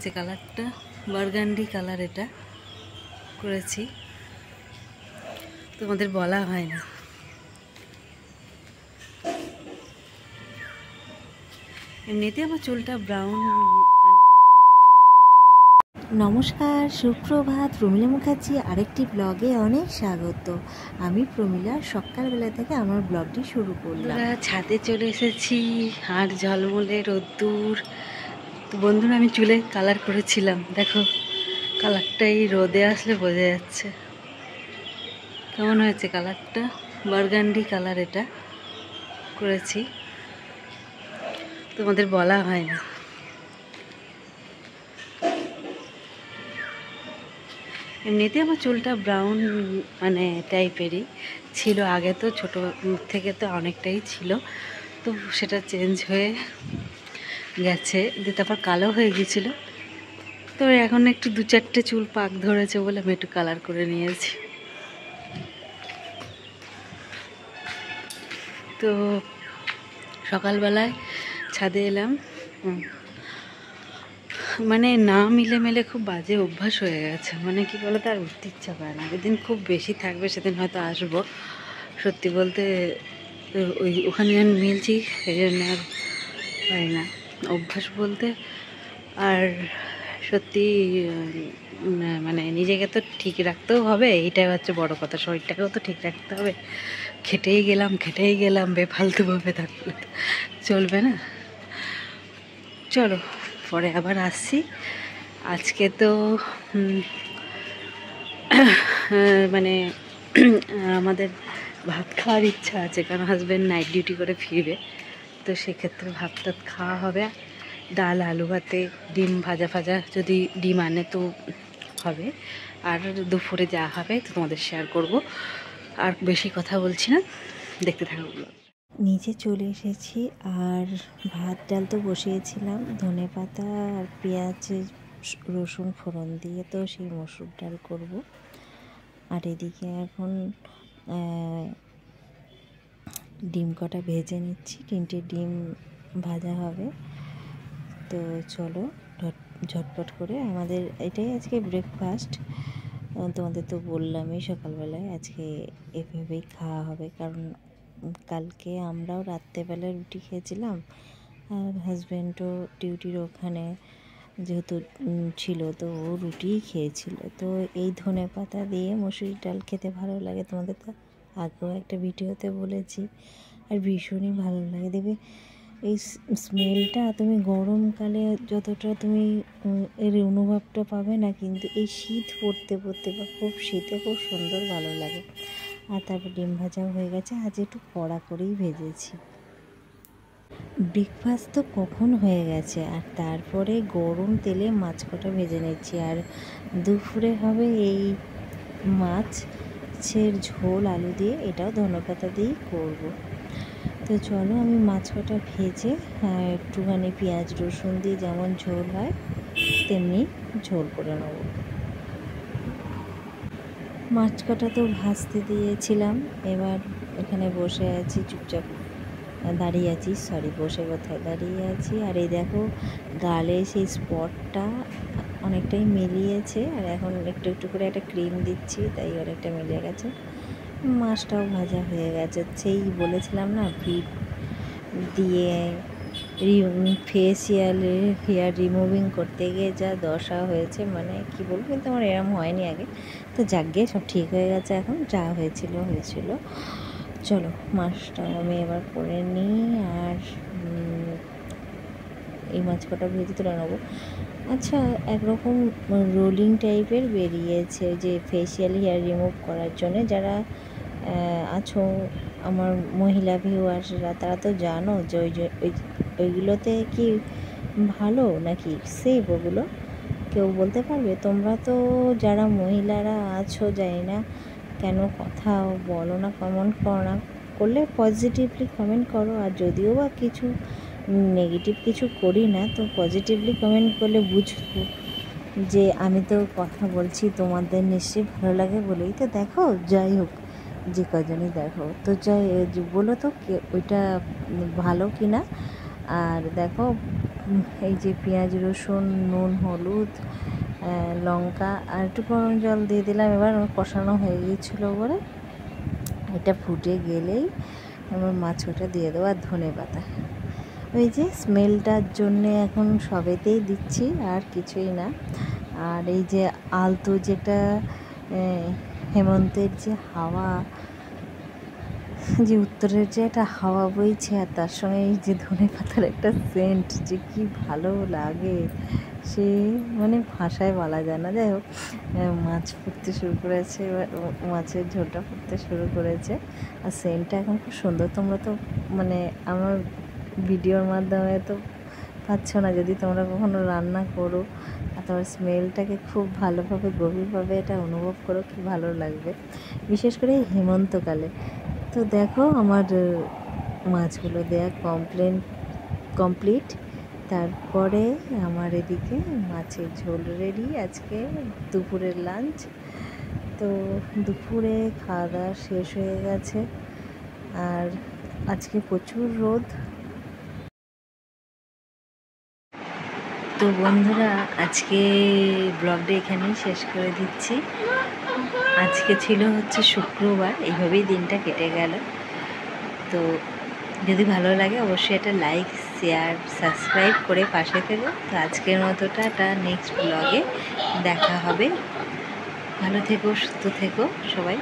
হয়েছে কালারটা, burgundy colour এটা করেছি, তোমাদের বলা হয় না। এমনিতে আমার চুলটা ব্রাউন। নমস্কার, সুপ্রভাত। প্রমীলা মুখার্জি আরেকটি ব্লগে অনেক স্বাগত। আমি প্রমীলা, সকালবেলা থেকে আমার ব্লগটি শুরু করলাম। ছাদে চলে এসেছি, আর ঝলমলে রোদ্দুর। তো বন্ধুরা, আমি চুলে কালার করেছিলাম, দেখো কালারটা এই রোদে আসলে বোঝা যাচ্ছে কেমন হয়েছে কালারটা। বার্গান্ডি কালার এটা করেছি, তোমাদের বলা হয় না। এমনিতে আমার চুলটা ব্রাউন টাইপেরই ছিল আগে, তো ছোটো থেকে তো অনেকটাই ছিল, তো সেটা চেঞ্জ হয়ে গেছে, দিয়ে তারপর কালো হয়ে গিয়েছিল। তো এখন একটু দু চারটে চুল পাক ধরেছে বলে আমি একটু কালার করে নিয়েছি। তো সকালবেলায় ছাদে এলাম, না মিলে খুব বাজে অভ্যাস হয়ে গেছে, কি বলতো, আর উঠতে ইচ্ছা করে না। যেদিন খুব বেশি থাকবে সেদিন হয়তো আসবো, সত্যি বলতে ওখানে যেন মিলছি সেই জন্য আর হয় না অভ্যাস বলতে। আর সত্যি নিজেকে তো ঠিক রাখতেও হবে, এইটাই হচ্ছে বড় কথা। শরীরটাকেও তো ঠিক রাখতে হবে। খেটেই গেলাম বেফালতুভাবে থাকলে চলবে না। চলো পরে আবার আসছি। আজকে তো আমাদের ভাত খাওয়ার ইচ্ছা আছে, কারণ হাজব্যান্ড নাইট ডিউটি করে ফিরবে, তো সেক্ষেত্রে ভাত টাত খাওয়া হবে। ডাল, আলু ভাতে, ডিম ভাজা যদি ডিম আনে তো হবে, আর দুপুরে যা হবে তো তোমাদের শেয়ার করব। আর বেশি কথা বলছি না, দেখতে থাকো। নিচে চলে এসেছি, আর ভাত ডাল তো বসিয়েছিলাম, ধনে পাতা আর পেঁয়াজ রসুন ফোড়ন দিয়ে, তো সেই মসুর ডাল করব। আর এদিকে এখন ডিম কটা ভেজে নিচ্ছি, 3টে ডিম ভাজা হবে। তো চলো ঝটপট করে, আমাদের এটাই আজকে ব্রেকফাস্ট। তোমাদের তো বললামই সকালবেলায় আজকে এভাবেই খাওয়া হবে, কারণ কালকে আমরাও রাত্রেবেলা রুটি খেয়েছিলাম, আর হাজব্যান্ডও ডিউটির ওখানে যেহেতু ছিল, তো ও রুটিই খেয়েছিল। তো এই ধনে পাতা দিয়ে মসুর ডাল খেতে ভালো লাগে, তোমাদের তো আগেও একটা ভিডিওতে বলেছি, আর ভীষণই ভালো লাগে। দেখবে এই স্মেলটা তুমি গরমকালে যতটা তুমি এর অনুভবটা পাবে না, কিন্তু এই শীত পড়তে বা খুব শীতে খুব সুন্দর ভালো লাগে। আর তারপর ডিম ভাজাও হয়ে গেছে, আজ একটু কড়া করেই ভেজেছি। ব্রেকফাস্ট তো কখন হয়ে গেছে, আর তারপরে গরম তেলে মাছ কটা ভেজে নিচ্ছি। আর দুপুরে হবে এই মাছের ঝোল আলু দিয়ে, এটাও ধনেপাতা দিয়েই করব। তো চলো আমি মাছ কটা ভেজে একটুখানি পেঁয়াজ রসুন দিয়ে যেমন ঝোল হয় তেমনি ঝোল করে নেব। মাছ কটা তো ভাজতে দিয়েছিলাম, এবার এখানে বসে আছি চুপচাপ, দাঁড়িয়ে আছি, বসে কোথায়, দাঁড়িয়ে আছি। আর এই দেখো গালে সেই স্পটটা অনেকটাই মিলিয়েছে, আর এখন একটু একটু করে একটা ক্রিম দিচ্ছি, তাই অনেকটা মিলে গেছে। মাছটাও ভাজা হয়ে গেছে, সেই বলেছিলাম না ভিট দিয়ে ফেসিয়ালে হেয়ার রিমুভিং করতে গিয়ে যা দশা হয়েছে, কি বলবো, কিন্তু আমার এরম হয়নি আগে। তো যাক গিয়ে সব ঠিক হয়ে গেছে, এখন যা হয়েছিল। চলো মাছটা আমি এবার করে নিই, আর এই মাছ কটা ভেজে তুলে নেবো। আচ্ছা, একরকম রোলিং টাইপের বেরিয়েছে যে ফেসিয়াল হেয়ার রিমুভ করার জন্য, যারা আছো আমার মহিলা ভিউয়ার্সরা, তারা তো জানো যে ওইগুলোতে কি ভালো নাকি সেফ, ওগুলো কেউ বলতে পারবে? তোমরা তো যারা মহিলারা আছো, জানি না কেন কথা বলো না, কমেন্ট করো না, করলে পজিটিভলি কমেন্ট করো। আর যদিও বা কিছু নেগেটিভ কিছু করি না, তো পজিটিভলি কমেন্ট করলে বুঝবো যে আমি তো কথা বলছি তোমাদের নিশ্চয়ই ভালো লাগে বলেই তো দেখো। যাই হোক, যে কজনই দেখো, তো বলো তো ওইটা ভালো কি না। আর দেখো এই যে পেঁয়াজ রসুন নুন হলুদ লঙ্কা আর একটু গরম জল দিয়ে দিলাম। এবার আমার কষানো হয়ে গিয়েছিলো বলে এটা ফুটে গেলেই আমার মাছটা দিয়ে দেবো আর ধনেপাতা। ওই যে স্মেলটার জন্যে এখন সবেতেই দিচ্ছি, আর কিছুই না। আর এই যে আলতো যেটা হেমন্তের যে হাওয়া, যে উত্তরের যে একটা হাওয়া বইছে, আর তার সঙ্গে এই যে ধনেপাতার একটা সেন্ট যে কি ভালো লাগে সে মানে ভাষায় বলা যায় না। যাই হোক, মাছ ফুটতে শুরু করেছে, এবার মাছের ঝোলটা ফুটতে শুরু করেছে আর সেন্টটা এখন খুব সুন্দর। তোমরা তো মানে আমার ভিডিওর মাধ্যমে তো পাচ্ছ না, যদি তোমরা কখনো রান্না করো আর তোমার স্মেলটাকে খুব ভালোভাবে গভীরভাবে এটা অনুভব করো, কি ভালো লাগবে, বিশেষ করে এই হেমন্তকালে। তো দেখো আমার মাছগুলো দেয়া কমপ্লিট। তারপরে আমার এদিকে মাছের ঝোল রেডি, আজকে দুপুরের লাঞ্চ। তো দুপুরে খাওয়া দাওয়া শেষ হয়ে গেছে, আর আজকে প্রচুর রোদ। তো বন্ধুরা, আজকে ব্লগটা এখানেই শেষ করে দিচ্ছি। আজকে ছিল হচ্ছে শুক্রবার, এইভাবেই দিনটা কেটে গেল। তো যদি ভালো লাগে অবশ্যই একটা লাইক শেয়ার সাবস্ক্রাইব করে পাশে থেকো। তো আজকের মতোটা নেক্সট ব্লগে দেখা হবে। ভালো থেকো, সুস্থ থেকো সবাই।